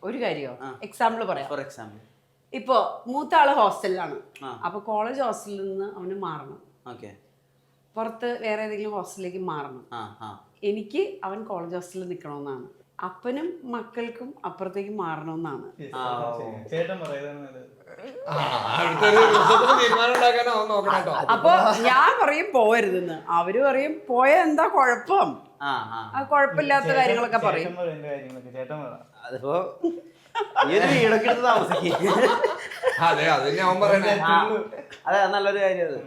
ഒരു കാര്യമോ എക്സാമ്പിൾ പറയാം. ഫോർ എക്സാമ്പിൾ ഇപ്പോ മൂത്ത ആള് ഹോസ്റ്റലിലാണ്. അപ്പൊ കോളേജ് ഹോസ്റ്റലിൽ നിന്ന് അവന് മാറണം. പുറത്ത് വേറെ ഏതെങ്കിലും ഹോസ്റ്റലിലേക്ക് മാറണം. എനിക്ക് അവൻ കോളേജ് ഹോസ്റ്റലിൽ നിൽക്കണമെന്നാണ്. അപ്പനും മക്കൾക്കും അപ്പുറത്തേക്ക് മാറണമെന്നാണ്. അപ്പൊ ഞാൻ പറയും പോവരുതെന്ന്, അവര് പറയും പോയ എന്താ കുഴപ്പം, ആ കുഴപ്പമില്ലാത്ത കാര്യങ്ങളൊക്കെ പറയും. അതിപ്പോ വീടൊക്കെ എടുത്ത് താമസിക്കും. അതെ അത് ഞാൻ പറയണേ. അതെ നല്ലൊരു കാര്യം അത്.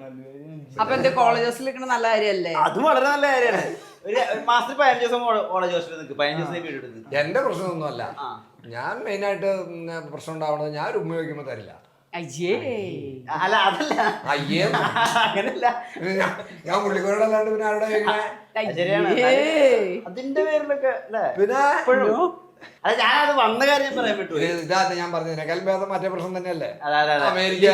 അപ്പൊ എന്റെ കോളേജ് ഹോസ്റ്റലിൽ നിൽക്കണ നല്ല കാര്യമല്ലേ? അത് വളരെ നല്ല കാര്യമാണ്. ഒരു മാസത്തിൽ 15 ദിവസം കോളേജ് ഹോസ്റ്റലിൽ നിൽക്കും, 15 ദിവസം വീട് എടുക്കും. എന്റെ പ്രശ്നമൊന്നുമല്ല. ഞാൻ മെയിനായിട്ട് പ്രശ്നം ഉണ്ടാവണത് ഞാൻ ഒരു ഉമ്മ വയ്ക്കുമ്പോ തരില്ല. അല്ല അതല്ല, അയ്യേ അങ്ങനല്ല. ഞാൻ പുള്ളിക്കോരോട് അല്ലാണ്ട് പിന്നെ ആരുടെ ശരിയാണ്. അതിന്റെ പേരിലൊക്കെ അല്ലേ പിന്നെ അല്ല ഞാനത് വന്ന കാര്യം ഞാൻ പറയാൻ പറ്റൂ. ഇതാ ഞാൻ പറഞ്ഞതിനേക്കാൾ ഭേദം മറ്റേ പ്രശ്നം തന്നെയല്ലേ അമേരിക്ക.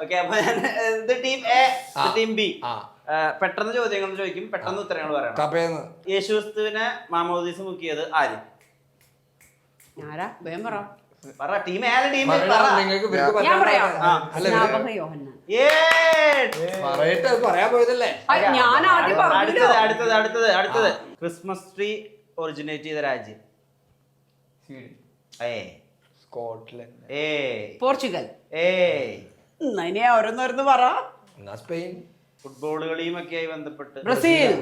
ഓക്കെ, അപ്പൊ ഇത് ടീം എ, ടീം ബി. പെട്ടെന്ന് ചോദ്യങ്ങൾ ചോദിക്കും, പെട്ടെന്ന് ഉത്തരങ്ങൾ പറയണം. യേശുക്രിസ്തുവിനെ മാമോദീസ മുക്കിയത് ആര്? പറ. ടീം എ അല്ല ടീം ബി പറ. പറയാൻ പോയതല്ലേ. അടുത്തത് ക്രിസ്മസ് ട്രീ ഒറിജിനേറ്റ് ചെയ്ത രാജ്യം? സ്കോട്ട്ലൻഡ്. പോർച്ചുഗൽ. ഓരോന്നോരോന്ന് പറ. സ്പെയിൻ. ഫുട്ബോൾ കളിയും ഒക്കെ ആയി ബന്ധപ്പെട്ട് ബ്രസീൽ.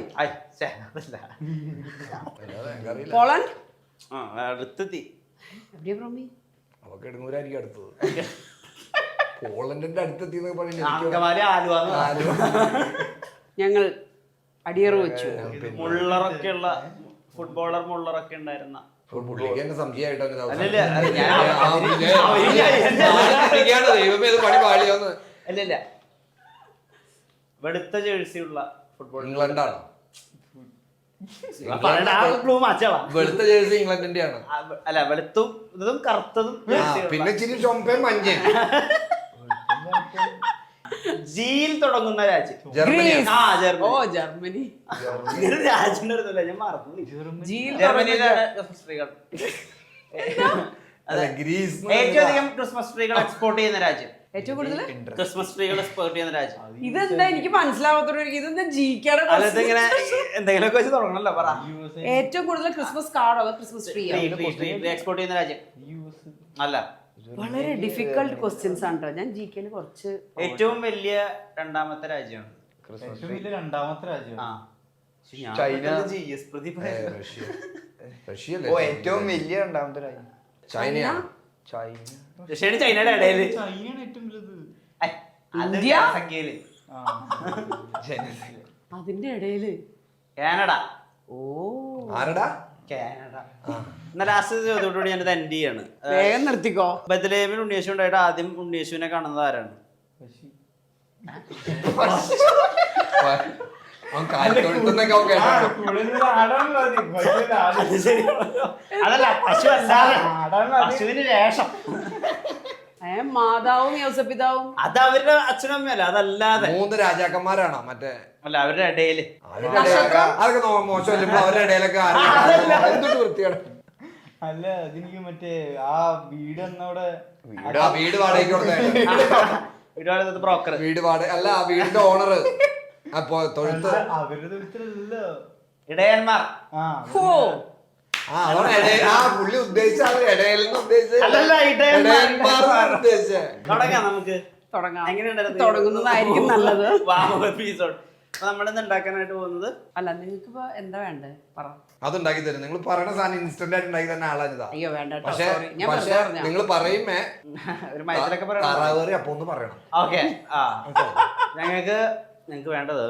പോളണ്ട്. അടുത്തെത്തി. അവക്ക് എടുങ്ങൂരായിരിക്കും അടുത്തത്. പോളണ്ടിന്റെ അടുത്തെത്തി ഞങ്ങൾ അടിയറ വെച്ചു. മുള്ളറൊക്കെ ഉള്ള ഫുട്ബോളർ മുള്ളറൊക്കെ ഉണ്ടായിരുന്ന അല്ലല്ല വെളുത്ത ജേഴ്സി ഉള്ള ഫുട്ബോൾ. ഇംഗ്ലണ്ടാണോ? വെളുത്ത ജേഴ്സി ഇംഗ്ലണ്ടിന്റെ ആണ്. അല്ല വെളുത്തും ഇതും കറുത്തതും. പിന്നെ ഇച്ചിരി ചൊമ്പയും മഞ്ഞയും. ജിയിൽ തുടങ്ങുന്ന രാജ്യം? ജർമ്മനി. രാജ്യം ഞാൻ മറന്നു. ജർമ്മനിയിലെ സ്ത്രീകൾ ഏറ്റവും അധികം ക്രിസ്മസ് ട്രീകൾ എക്സ്പോർട്ട് ചെയ്യുന്ന രാജ്യം? ഏറ്റവും കൂടുതൽ ക്രിസ്മസ് ട്രീകൾ എക്സ്പോർട്ട് ചെയ്യുന്ന രാജ്യം? ഇതെന്താ എനിക്ക് മനസ്സിലാവാത്ത, ഇതെന്താ ജീവിക്കാതെ ഇങ്ങനെ എന്തെങ്കിലുമൊക്കെ വെച്ച് തുടങ്ങണല്ലോ. പറ. ഏറ്റവും കൂടുതൽ ക്രിസ്മസ് കാർഡോ ക്രിസ്മസ് ട്രീ എക്സ്പോർട്ട് ചെയ്യുന്ന രാജ്യം? അല്ല, വളരെ ഡിഫിക്കൽട്ട് ക്വസ്റ്റ്യൻസ് ആണ്. ഞാൻ ജികെയിൽ കുറച്ച്. ഏറ്റവും വലിയ രണ്ടാമത്തെ രാജ്യമാണ്? രണ്ടാമത്തെ രാജ്യം ചൈന. ഏറ്റവും വലിയ രണ്ടാമത്തെ രാജ്യം ചൈനയാണ്. ചൈനയുടെ ഇടയില് ഇന്ത്യ, അതിന്റെ ഇടയില് കാനഡ. ഓ ആരടാ? കാനഡ. എന്നാ ലാസ്റ്റ് ചോദ്യത്തോടുകൂടി ഞാനത് എൻഡ് ചെയ്യാണ്. വേഗം നിർത്തിക്കോ. ബത്ലഹേമിൽ ഉണ്ണിയേശു ഉണ്ടായിട്ട് ആദ്യം ഉണ്ണിയേശുവിനെ കാണുന്നത് ആരാണ്? അതല്ല, പശു അല്ലാതെ പശുവിന് രേഷം. മാതാവും യോസപിതാവും അത് അവരുടെ അച്ഛനും അമ്മയല്ല, അതല്ലാതെ 3 രാജാക്കന്മാരാണോ മറ്റേ? അല്ല, അവരുടെ ഇടയില്. അതൊക്കെ മോശമല്ല. അവരുടെ ഇടയിലൊക്കെ എന്തൊട്ട് വൃത്തിയാണ്. അല്ല, അതെനിക്ക് മറ്റേ ആ വീട് എന്നവിടെ വീട് വാടകയ്ക്ക് കൊടുത്ത ബ്രോക്കർ. വീട് വാടക അല്ല, ആ വീടിന്റെ ഓണർ. അപ്പൊ തൊഴുത്ത് അവരുടെ തൊഴുത്തിലല്ലോ ഇടയന്മാർ. പുള്ളി ഉദ്ദേശിച്ച ഇടയിലെന്ന് ഉദ്ദേശിച്ച തുടങ്ങാം. നമുക്ക് തുടങ്ങുന്നതായിരിക്കും നല്ലത്. എപ്പിസോഡ് നമ്മളിന്ന് ഉണ്ടാക്കാനായിട്ട് പോകുന്നത്. അല്ല, നിങ്ങൾക്ക് ഇപ്പൊ എന്താ വേണ്ടേ പറ. അതുണ്ടാക്കി തരും. നിങ്ങൾ പറയണ സാധനം ഇൻസ്റ്റന്റ് ആയിട്ട് ഉണ്ടാക്കി തന്നെ ആളാണിതാ. അയ്യോ വേണ്ട. പക്ഷെ നിങ്ങൾ പറയുമ്പേ ഒരു മയത്തിലൊക്കെ താറാവേറി അപ്പൊ ഒന്ന് പറയണം. ഓക്കെ. ഞങ്ങൾക്ക് വേണ്ടത്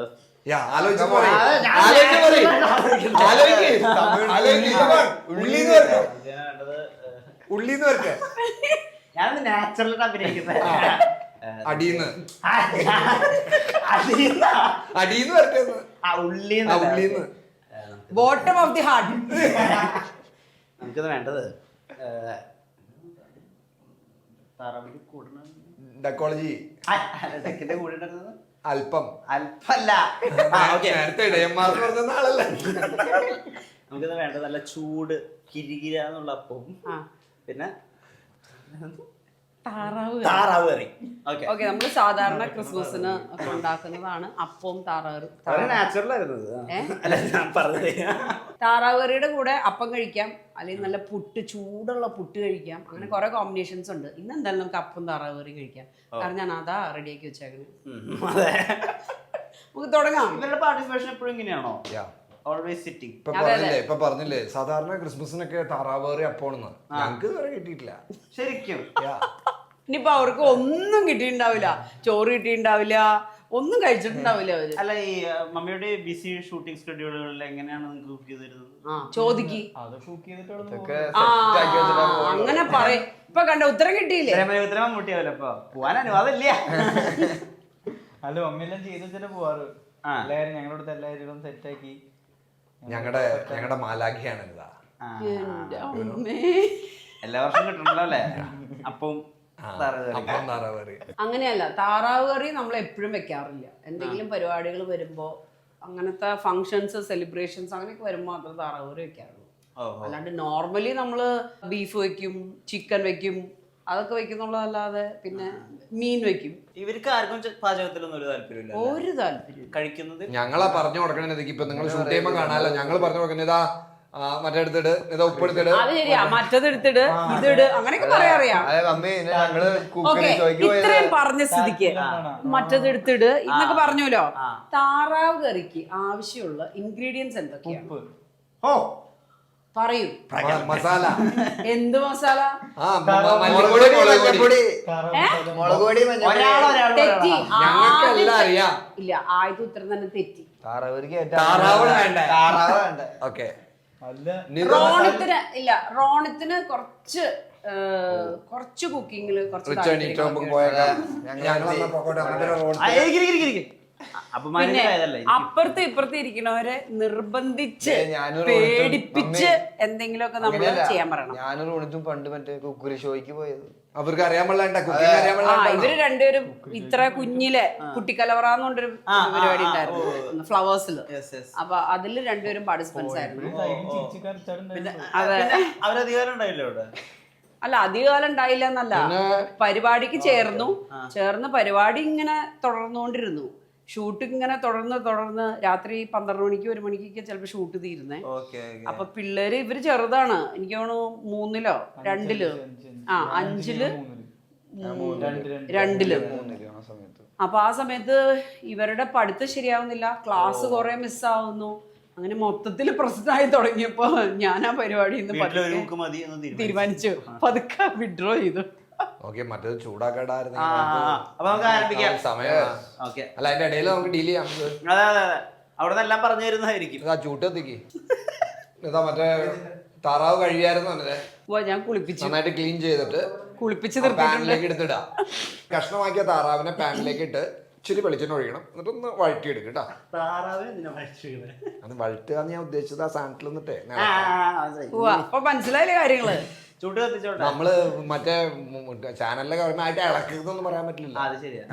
ഞാനൊന്ന് നാച്ചുറലായിട്ട് അഭിനയിക്കുന്നത്. അടീന്ന് വരട്ടെ. ഉള്ളീന്ന്. Bottom of the heart. നമുക്കത് വേണ്ടത് ഡക്കോളജി. ഡക്കിന്റെ കൂടെ ഉണ്ടായിരുന്നത് അല്പം. അല്പല്ല, നേരത്തെ ഇടയന്മാർക്ക് പറഞ്ഞ ആളല്ലേ. നമുക്കിത് വേണ്ട നല്ല ചൂട് കിരികിര എന്നുള്ള അപ്പവും ആ പിന്നെ താറാവ് താറാവ് കറി. Okay, okay. നമ്മൾ സാധാരണ ക്രിസ്മസിന് ഒക്കെ ഉണ്ടാക്കുന്നതാണ് അപ്പവും താറാവ്. നാച്ചുറൽ ആയിരുന്നത്. അല്ല ഞാൻ പറഞ്ഞത് താറാവ് കറിയുടെ കൂടെ അപ്പം കഴിക്കാം, അല്ലെങ്കിൽ നല്ല പുട്ട്, ചൂടുള്ള പുട്ട് കഴിക്കാം. അങ്ങനെ കുറെ കോമ്പിനേഷൻസ് ഉണ്ട്. ഇന്ന് എന്തായാലും നമുക്ക് അപ്പം താറാവ് കറി കഴിക്കാം. കാരണം ഞാൻ അതാ റെഡിയാക്കി വെച്ചേക്കുന്നത്. അതെ, നമുക്ക് തുടങ്ങാം. ഇവരുടെ പാർട്ടിസിപ്പേഷൻ എപ്പോഴും ഇങ്ങനെയാണോ? Always sitting. ഇപ്പൊ പറഞ്ഞില്ലേ സാധാരണ ക്രിസ്മസിനൊക്കെ താറാവ് കറി അപ്പോണെന്ന്, ഞങ്ങക്ക് ഇതുവരെ കിട്ടിയിട്ടില്ല ശരിക്കും. ഇനിയിപ്പോ അവർക്ക് ഒന്നും കിട്ടിയിട്ടുണ്ടാവില്ല, ചോറ് കിട്ടിയിട്ടുണ്ടാവില്ല, ഒന്നും കഴിച്ചിട്ടുണ്ടാവില്ല അവര്. അല്ല, ഈ മമ്മിയുടെ ബിസി ഷൂട്ടിംഗ് ഷെഡ്യൂളുകളിൽ എങ്ങനെയാണ് നിങ്ങൾക്ക് കുക്ക് ചെയ്ത് തരുന്നത്? ചോദിക്ക്. അത് കുക്ക് ഇതൊക്കെ ചെയ്തിട്ടുള്ള set ആക്കി വെച്ചിട്ടാ അങ്ങനെ പറയും. ഇപ്പൊ കണ്ട ഉത്തരം കിട്ടിയില്ലേ? ഉത്തരം മമ്മൂട്ടിയാവല്ലോ. അപ്പൊ പോവാൻ അനുവാദമില്ല. അല്ല മമ്മിയെല്ലാം ചെയ്ത് വെച്ചിട്ട് പോവാറ്. എല്ലാവരും ഞങ്ങളുടെ എല്ലാവരും സെറ്റാക്കി ഞങ്ങളുടെ മാലാഖയാണ് ഇതാ. എന്റെ അമ്മേ. എല്ലാ വർഷവും കിട്ടണല്ലോ അല്ലേ അപ്പം അപ്പം താറാവ് കറി. അങ്ങനെയല്ല, താറാവ് കറി നമ്മൾ എപ്പോഴും വെക്കാറില്ല. എന്തെങ്കിലും പരിപാടികൾ വരുമ്പോ, അങ്ങനത്തെ ഫങ്ഷൻസ്, സെലിബ്രേഷൻസ് അങ്ങനെയൊക്കെ വരുമ്പോ മാത്രം താറാവ് കറി വെക്കാറുള്ളൂ. അല്ലാണ്ട് നോർമലി നമ്മള് ബീഫ് വെക്കും, ചിക്കൻ വെക്കും, അതൊക്കെ വെക്കുന്നുള്ളതല്ലാതെ പിന്നെ മീൻ വെക്കും. ഇവർക്ക് ആർക്കും പാചകത്തിലൊന്നും ഒരു താല്പര്യമില്ല. ഒരു താല്പര്യം കഴിക്കുന്നത് ഞങ്ങളാ പറഞ്ഞു കൊടുക്കണത്. ഇപ്പൊ നിങ്ങൾ ഷൂട്ട് ചെയ്യുമ്പോ കാണാമല്ലോ, ഞങ്ങൾ പറഞ്ഞു കൊടുക്കുന്നത് ഇതാ മറ്റേ എടുത്തിട്, ഇതാ ഉപ്പെടുത്തിട്, അത് ശരിയാ, മറ്റത് എടുത്തിട്, ഇതിട്, അങ്ങനെയൊക്കെ പറയാറിയാം. ഓക്കെ, ഇത്രയും പറഞ്ഞ സ്ഥിതിക്ക് മറ്റത് എടുത്തിട് എന്നൊക്കെ പറഞ്ഞല്ലോ. താറാവ് കറിക്ക് ആവശ്യമുള്ള ഇൻഗ്രീഡിയൻസ് എന്തൊക്കെയാണ്? പറയൂ. മസാല. എന്ത് മസാല? തെറ്റി. ഞങ്ങൾക്കെല്ലാം അറിയാം. ഇല്ല, ആദ്യത്തെ ഉത്തരം തന്നെ തെറ്റി. താറാവ് വേണ്ടേ? ഓക്കെ. റോണത്തിന് ഇല്ല, റോണത്തിന് കുറച്ച് കുക്കിങ്ങില് കുറച്ച് പിന്നെ അപ്പുറത്ത് ഇപ്പുറത്ത് ഇരിക്കണവരെ നിർബന്ധിച്ച് പേടിപ്പിച്ച് എന്തെങ്കിലുമൊക്കെ നമ്മൾ ചെയ്യാൻ പറയണം. ഞാനൊരു ഊണിത്തും പണ്ട് മറ്റേ കുക്കുരി ഷോയ്ക്ക് പോയത്. അവർക്ക് അറിയാൻ പാടില്ല. ഇവര് രണ്ടുപേരും ഇത്ര കുഞ്ഞിലെ കുട്ടിക്കലവറ എന്നുകൊണ്ടൊരു പരിപാടി ഉണ്ടായിരുന്നു ഫ്ലവേഴ്സിൽ. അപ്പൊ അതില് രണ്ടുപേരും പാർട്ടിസിപ്പൻസ് ആയിരുന്നു. അതെ, അവരധികാരം ഉണ്ടായില്ലോ ഇവിടെ. അല്ല, അധികകാലം ഉണ്ടായില്ല എന്നല്ല, പരിപാടിക്ക് ചേർന്ന് പരിപാടി ഇങ്ങനെ തുടർന്നുകൊണ്ടിരുന്നു. ഷൂട്ട് ഇങ്ങനെ തുടർന്ന് രാത്രി 12 മണിക്ക് 1 മണിക്കൊക്കെ ചിലപ്പോ ഷൂട്ട് തീരുന്നേ. അപ്പൊ പിള്ളേര് ഇവര് ചെറുതാണ്, എനിക്ക് തോന്നുന്നു 3-ലോ 2-ലോ 5-ല് 2-ല്. അപ്പൊ ആ സമയത്ത് ഇവരുടെ പഠിത്തം ശരിയാവുന്നില്ല, ക്ലാസ് കുറെ മിസ്സാവുന്നു. അങ്ങനെ മൊത്തത്തിൽ പ്രശ്നമായി തുടങ്ങിയപ്പോ ഞാൻ ആ പരിപാടി തീരുമാനിച്ചു, പതുക്കെ വിഡ്രോ ചെയ്തു. ഓക്കെ, മറ്റേത് ചൂടാക്കാടായിരുന്നു സമയം. അല്ല, അതിന്റെ ഇടയിൽ നമുക്ക് ഡീൽ ചെയ്യാം. അവിടെ നിന്നെല്ലാം പറഞ്ഞു തരുന്നതായിരിക്കും. ഇതാ ചൂട്ടെത്തിക്ക്. ഇതാ മറ്റേ താറാവ് കഴിയായിരുന്നു അല്ലേ? ഞാൻ കുളിപ്പിച്ചു, നന്നായിട്ട് ക്ലീൻ ചെയ്തിട്ട് പാനിലേക്ക് എടുത്തിടാ. കഷ്ണമാക്കിയ താറാവിനെ പാനിലേക്ക് ഇട്ട് ഇച്ചിരി വെളിച്ചെണ്ണ ഒഴിക്കണം, എന്നിട്ട് ഒന്ന് വഴറ്റിയെടുക്കും കേട്ടോ. അത് വഴറ്റുക ഞാൻ ഉദ്ദേശിച്ചത് ആ സാധനത്തിൽ നിന്നിട്ടേ അപ്പൊ മനസ്സിലായില്ലേ കാര്യങ്ങള്. നമ്മള് മറ്റേ ചാനലിലെ ഗവൺമെന്റ് ആയിട്ട് ഇളക്കുന്നൊന്നും പറയാൻ പറ്റില്ല. അത് ശരിയാ.